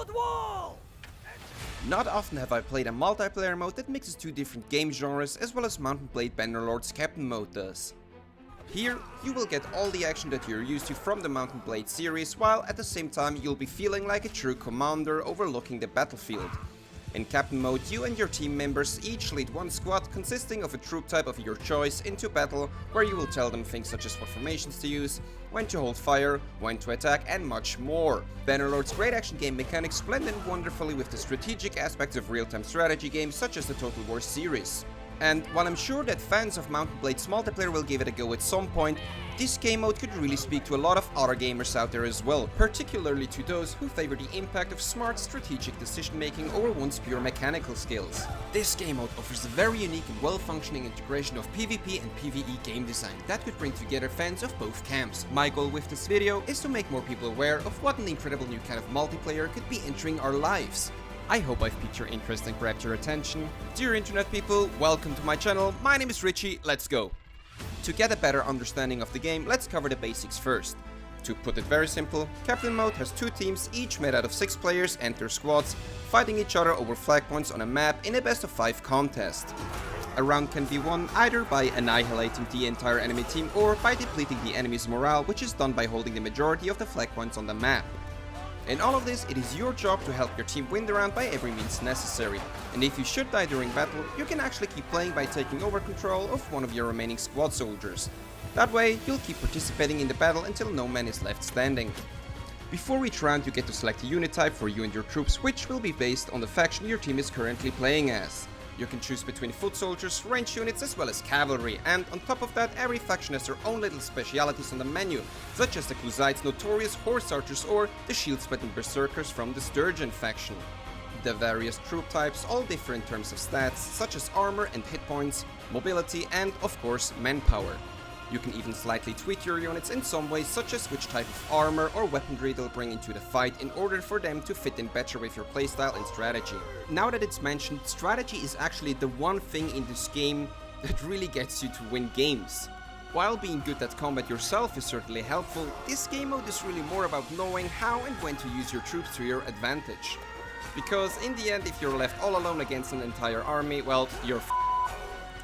Build wall! Not often have I played a multiplayer mode that mixes two different game genres as well as Mount&Blade Bannerlord's Captain Mode does. Here, you will get all the action that you're used to from the Mount&Blade series, while at the same time you'll be feeling like a true commander overlooking the battlefield. In Captain Mode, you and your team members each lead one squad consisting of a troop type of your choice into battle, where you will tell them things such as what formations to use, when to hold fire, when to attack, and much more. Bannerlord's great action game mechanics blend in wonderfully with the strategic aspects of real-time strategy games such as the Total War series. And while I'm sure that fans of Mount&Blade's multiplayer will give it a go at some point, this game mode could really speak to a lot of other gamers out there as well, particularly to those who favor the impact of smart strategic decision making over one's pure mechanical skills. This game mode offers a very unique and well-functioning integration of PvP and PvE game design that could bring together fans of both camps. My goal with this video is to make more people aware of what an incredible new kind of multiplayer could be entering our lives. I hope I've piqued your interest and grabbed your attention. Dear internet people, welcome to my channel. My name is Richie, let's go. To get a better understanding of the game, let's cover the basics first. To put it very simple, Captain Mode has two teams, each made out of 6 players and their squads, fighting each other over flag points on a map in a best of 5 contest. A round can be won either by annihilating the entire enemy team or by depleting the enemy's morale, which is done by holding the majority of the flag points on the map. In all of this, it is your job to help your team win the round by every means necessary, and if you should die during battle, you can actually keep playing by taking over control of one of your remaining squad soldiers. That way, you'll keep participating in the battle until no man is left standing. Before each round, you get to select a unit type for you and your troops, which will be based on the faction your team is currently playing as. You can choose between foot soldiers, range units as well as cavalry, and on top of that every faction has their own little specialities on the menu, such as the Clusites' notorious horse archers or the shield-splitting berserkers from the Sturgeon faction. The various troop types all differ in terms of stats, such as armor and hit points, mobility and of course manpower. You can even slightly tweak your units in some ways, such as which type of armor or weaponry they'll bring into the fight in order for them to fit in better with your playstyle and strategy. Now that it's mentioned, strategy is actually the one thing in this game that really gets you to win games. While being good at combat yourself is certainly helpful, this game mode is really more about knowing how and when to use your troops to your advantage. Because in the end, if you're left all alone against an entire army, well, you're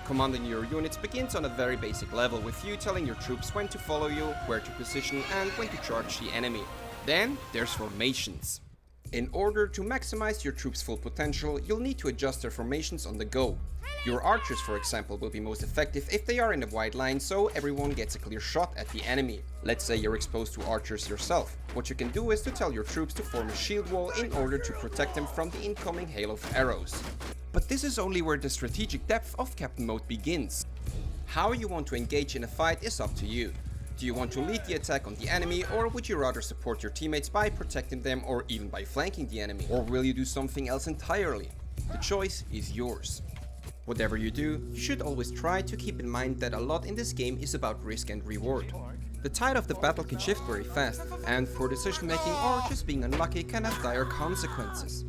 Commanding your units begins on a very basic level, with you telling your troops when to follow you, where to position and when to charge the enemy. Then there's formations. In order to maximize your troops' full potential, you'll need to adjust their formations on the go. Your archers, for example, will be most effective if they are in a wide line, so everyone gets a clear shot at the enemy. Let's say you're exposed to archers yourself. What you can do is to tell your troops to form a shield wall in order to protect them from the incoming hail of arrows. But this is only where the strategic depth of Captain Mode begins. How you want to engage in a fight is up to you. Do you want to lead the attack on the enemy, or would you rather support your teammates by protecting them or even by flanking the enemy? Or will you do something else entirely? The choice is yours. Whatever you do, you should always try to keep in mind that a lot in this game is about risk and reward. The tide of the battle can shift very fast, and for decision making or just being unlucky can have dire consequences.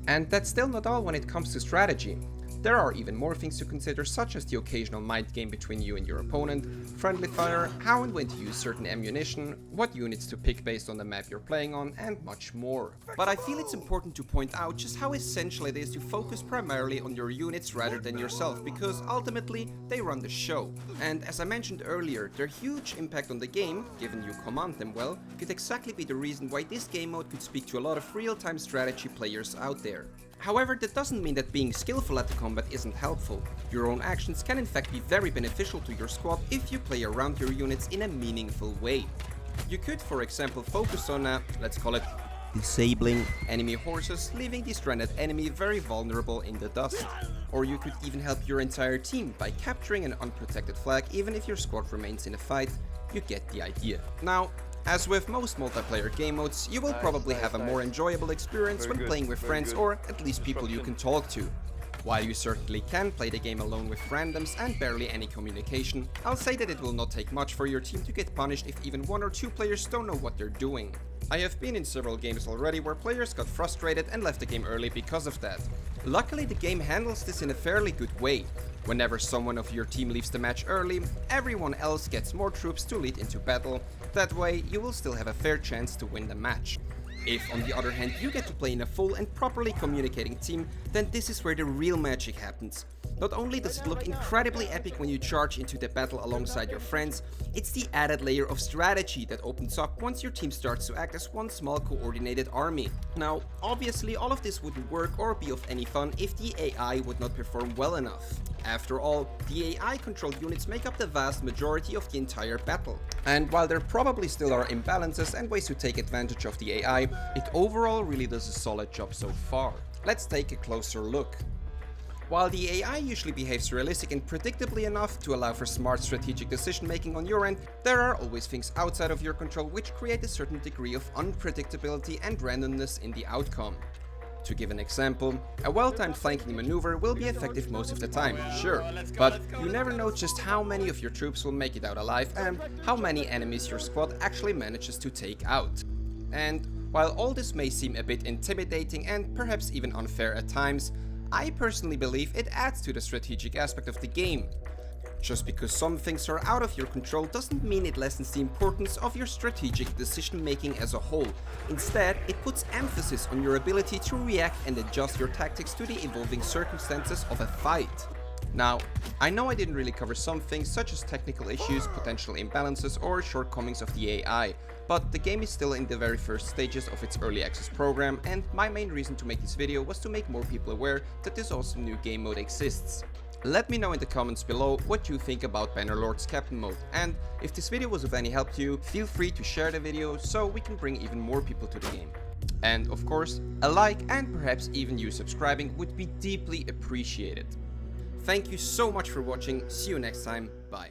And that's still not all when it comes to strategy. There are even more things to consider, such as the occasional mind game between you and your opponent, friendly fire, how and when to use certain ammunition, what units to pick based on the map you're playing on, and much more. But I feel it's important to point out just how essential it is to focus primarily on your units rather than yourself, because ultimately they run the show. And as I mentioned earlier, their huge impact on the game, given you command them well, could exactly be the reason why this game mode could speak to a lot of real-time strategy players out there. However, that doesn't mean that being skillful at the combat isn't helpful. Your own actions can in fact be very beneficial to your squad if you play around your units in a meaningful way. You could, for example, focus on, let's call it, disabling enemy horses, leaving the stranded enemy very vulnerable in the dust. Or you could even help your entire team by capturing an unprotected flag even if your squad remains in a fight. You get the idea. Now, as with most multiplayer game modes, you will probably have a more enjoyable experience when playing with friends or at least people you can talk to. While you certainly can play the game alone with randoms and barely any communication, I'll say that it will not take much for your team to get punished if even 1 or 2 players don't know what they're doing. I have been in several games already where players got frustrated and left the game early because of that. Luckily, the game handles this in a fairly good way. Whenever someone of your team leaves the match early, everyone else gets more troops to lead into battle. That way, you will still have a fair chance to win the match. If, on the other hand, you get to play in a full and properly communicating team, then this is where the real magic happens. Not only does it look incredibly epic when you charge into the battle alongside your friends, it's the added layer of strategy that opens up once your team starts to act as one small coordinated army. Now, obviously all of this wouldn't work or be of any fun if the AI would not perform well enough. After all, the AI-controlled units make up the vast majority of the entire battle. And while there probably still are imbalances and ways to take advantage of the AI, it overall really does a solid job so far. Let's take a closer look. While the AI usually behaves realistic and predictably enough to allow for smart strategic decision making on your end, there are always things outside of your control which create a certain degree of unpredictability and randomness in the outcome. To give an example, a well-timed flanking maneuver will be effective most of the time, sure, but you never know just how many of your troops will make it out alive and how many enemies your squad actually manages to take out. And while all this may seem a bit intimidating and perhaps even unfair at times, I personally believe it adds to the strategic aspect of the game. Just because some things are out of your control doesn't mean it lessens the importance of your strategic decision making as a whole. Instead, it puts emphasis on your ability to react and adjust your tactics to the evolving circumstances of a fight. Now, I know I didn't really cover some things such as technical issues, potential imbalances or shortcomings of the AI, but the game is still in the very first stages of its early access program, and my main reason to make this video was to make more people aware that this awesome new game mode exists. Let me know in the comments below what you think about Bannerlord Captain Mode, and if this video was of any help to you, feel free to share the video so we can bring even more people to the game. And of course, a like and perhaps even you subscribing would be deeply appreciated. Thank you so much for watching, see you next time, bye.